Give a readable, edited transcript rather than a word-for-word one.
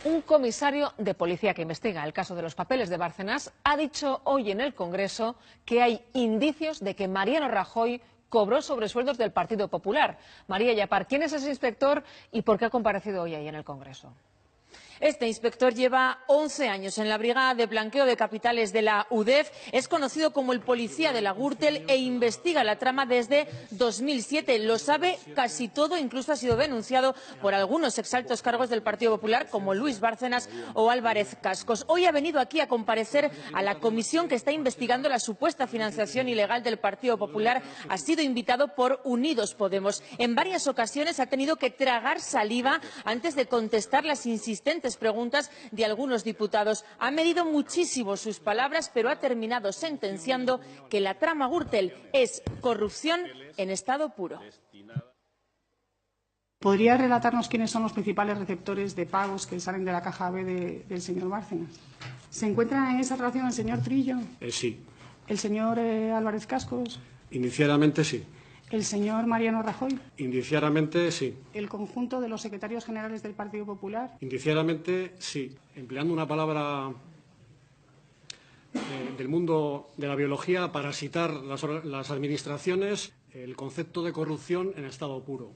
Un comisario de policía que investiga el caso de los papeles de Bárcenas ha dicho hoy en el Congreso que hay indicios de que Mariano Rajoy cobró sobresueldos del Partido Popular. María Yapar, ¿quién es ese inspector y por qué ha comparecido hoy ahí en el Congreso? Este inspector lleva 11 años en la Brigada de Blanqueo de Capitales de la UDEF, es conocido como el policía de la Gürtel e investiga la trama desde 2007. Lo sabe casi todo, incluso ha sido denunciado por algunos exaltos cargos del Partido Popular, como Luis Bárcenas o Álvarez Cascos. Hoy ha venido aquí a comparecer a la comisión que está investigando la supuesta financiación ilegal del Partido Popular. Ha sido invitado por Unidos Podemos. En varias ocasiones ha tenido que tragar saliva antes de contestar las insistentes preguntas de algunos diputados. Ha medido muchísimo sus palabras, pero ha terminado sentenciando que la trama Gürtel es corrupción en estado puro. ¿Podría relatarnos quiénes son los principales receptores de pagos que salen de la caja B del señor Bárcenas? ¿Se encuentra en esa relación el señor Trillo? Sí. ¿El señor Álvarez Cascos? Indiciadamente sí. ¿El señor Mariano Rajoy? Indiciadamente sí. ¿El conjunto de los secretarios generales del Partido Popular? Indiciadamente sí. Empleando una palabra del mundo de la biología para citar las administraciones, el concepto de corrupción en estado puro.